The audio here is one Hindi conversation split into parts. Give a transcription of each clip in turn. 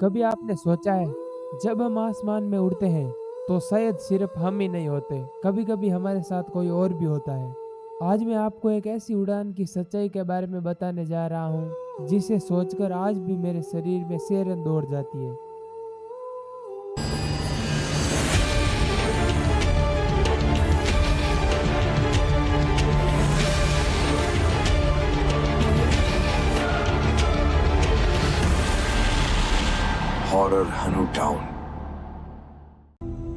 कभी आपने सोचा है, जब हम आसमान में उड़ते हैं तो शायद सिर्फ हम ही नहीं होते, कभी कभी हमारे साथ कोई और भी होता है। आज मैं आपको एक ऐसी उड़ान की सच्चाई के बारे में बताने जा रहा हूँ जिसे सोचकर आज भी मेरे शरीर में सिहरन दौड़ जाती है। हॉरर हनु टाउन।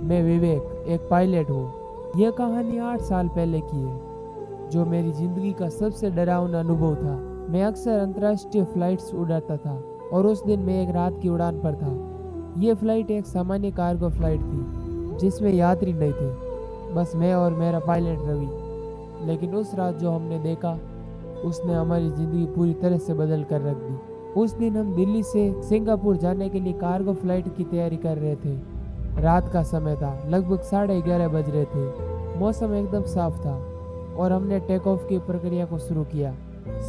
मैं विवेक, एक पायलट हूँ। यह कहानी 8 साल पहले की है, जो मेरी जिंदगी का सबसे डरावना अनुभव था। मैं अक्सर अंतर्राष्ट्रीय फ्लाइट्स उड़ाता था और उस दिन मैं एक रात की उड़ान पर था। ये फ्लाइट एक सामान्य कार्गो फ्लाइट थी जिसमें यात्री नहीं थे, बस मैं और मेरा पायलट रवि। लेकिन उस रात जो हमने देखा उसने हमारी जिंदगी पूरी तरह से बदल कर रख दी। उस दिन हम दिल्ली से सिंगापुर जाने के लिए कार्गो फ्लाइट की तैयारी कर रहे थे। रात का समय था, लगभग 11:30 बज रहे थे। मौसम एकदम साफ था और हमने टेक ऑफ की प्रक्रिया को शुरू किया।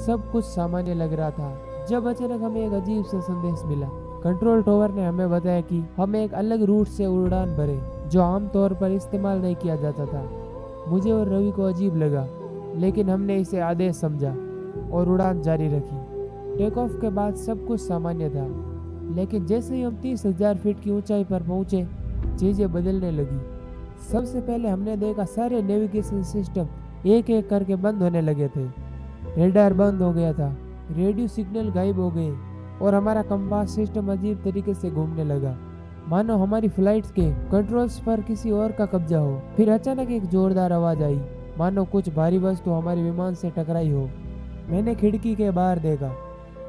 सब कुछ सामान्य लग रहा था जब अचानक हमें एक अजीब सा संदेश मिला। कंट्रोल टावर ने हमें बताया कि हमें एक अलग रूट से उड़ान भरे जो आमतौर पर इस्तेमाल नहीं किया जाता था। मुझे और रवि को अजीब लगा, लेकिन हमने इसे आदेश समझा और उड़ान जारी रखी। टेक ऑफ के बाद सब कुछ सामान्य था, लेकिन जैसे ही हम 30,000 फीट की ऊंचाई पर पहुंचे, चीजें बदलने लगी। सबसे पहले हमने देखा सारे नेविगेशन सिस्टम एक एक करके बंद होने लगे थे। रेडार बंद हो गया था, रेडियो सिग्नल गायब हो गए और हमारा कंपास सिस्टम अजीब तरीके से घूमने लगा, मानो हमारी फ्लाइट के कंट्रोल्स पर किसी और का कब्जा हो। फिर अचानक एक जोरदार आवाज आई, मानो कुछ भारी वस्तु हमारे विमान से टकराई हो। मैंने खिड़की के बाहर देखा,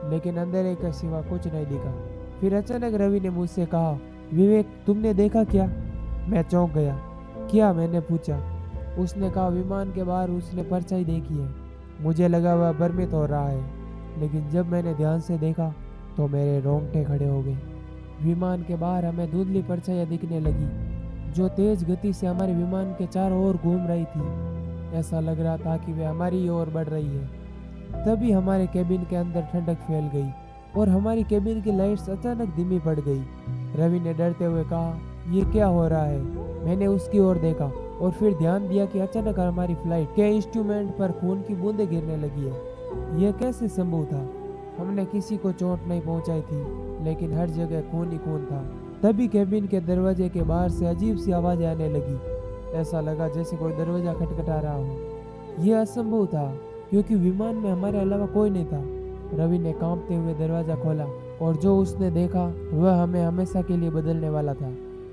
लेकिन अंधेरे के सिवा कुछ नहीं दिखा। फिर अचानक रवि ने मुझसे कहा, विवेक तुमने देखा क्या? मैं चौंक गया। क्या? मैंने पूछा। उसने कहा, विमान के बाहर उसने परछाई देखी है। मुझे लगा वह भ्रमित हो रहा है, लेकिन जब मैंने ध्यान से देखा तो मेरे रोंगटे खड़े हो गए। विमान के बाहर हमें धुंधली परछाइयां दिखने लगी जो तेज गति से हमारे विमान के चारों ओर घूम रही थी। ऐसा लग रहा था कि वे हमारी ओर बढ़ रही है। तभी हमारे केबिन के अंदर ठंडक फैल गई और हमारी केबिन की लाइट्स अचानक धीमी पड़ गई। रवि ने डरते हुए कहा, ये क्या हो रहा है? मैंने उसकी ओर देखा और फिर ध्यान दिया कि अचानक हमारी फ्लाइट के इंस्ट्रूमेंट पर खून की बूंदें गिरने लगी है। यह कैसे संभव था? हमने किसी को चोट नहीं पहुंचाई थी, लेकिन हर जगह खून ही खून था। तभी केबिन के दरवाजे के बाहर से अजीब सी आवाजें आने लगी। ऐसा लगा जैसे कोई दरवाजा खटखटा रहा हो। यह असंभव था क्योंकि विमान में हमारे अलावा कोई नहीं था। रवि ने कांपते हुए दरवाजा खोला और जो उसने देखा वह हमें हमेशा के लिए बदलने वाला था।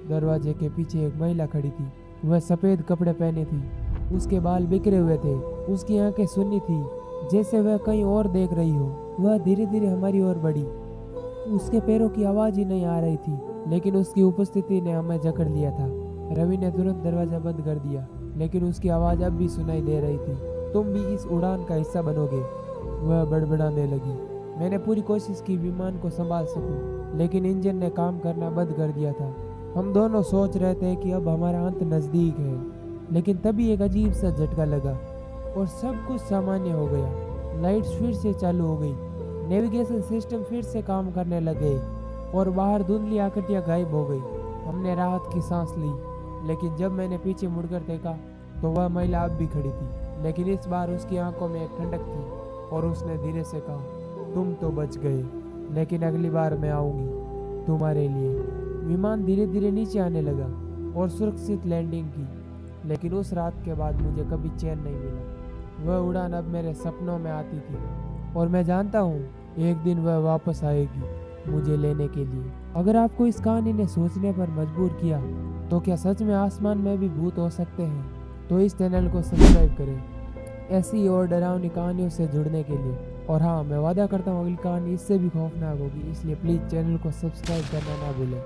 दरवाजे के पीछे एक महिला खड़ी थी। वह सफेद कपड़े पहने थी, उसके बाल बिखरे हुए थे, उसकी आंखें सुन्नी थी जैसे वह कहीं और देख रही हो। वह धीरे धीरे हमारी ओर बढ़ी। उसके पैरों की आवाज ही नहीं आ रही थी, लेकिन उसकी उपस्थिति ने हमें जकड़ लिया था। रवि ने तुरंत दरवाजा बंद कर दिया, लेकिन उसकी आवाज अब भी सुनाई दे रही थी, तुम भी इस उड़ान का हिस्सा बनोगे। वह बड़बड़ाने लगी। मैंने पूरी कोशिश की विमान को संभाल सकूं, लेकिन इंजन ने काम करना बंद कर दिया था। हम दोनों सोच रहे थे कि अब हमारा अंत नजदीक है, लेकिन तभी एक अजीब सा झटका लगा और सब कुछ सामान्य हो गया। लाइट्स फिर से चालू हो गई, नेविगेशन सिस्टम फिर से काम करने लगे और बाहर धुंधली आकृतियां गायब हो गई। हमने राहत की सांस ली, लेकिन जब मैंने पीछे मुड़कर देखा तो वह महिला अब भी खड़ी थी, लेकिन इस बार उसकी आंखों में एक ठंडक थी और उसने धीरे से कहा, तुम तो बच गए, लेकिन अगली बार मैं आऊंगी तुम्हारे लिए। विमान धीरे धीरे नीचे आने लगा और सुरक्षित लैंडिंग की, लेकिन उस रात के बाद मुझे कभी चैन नहीं मिला। वह उड़ान अब मेरे सपनों में आती थी और मैं जानता हूँ एक दिन वह वापस आएगी मुझे लेने के लिए। अगर आपको इस कहानी ने सोचने पर मजबूर किया तो क्या सच में आसमान में भी भूत हो सकते हैं? तो इस चैनल को सब्सक्राइब करें ऐसी और डरावनी कहानियों से जुड़ने के लिए। और हाँ, मैं वादा करता हूँ अगली कहानी इससे भी खौफनाक होगी, इसलिए प्लीज़ चैनल को सब्सक्राइब करना ना भूलें।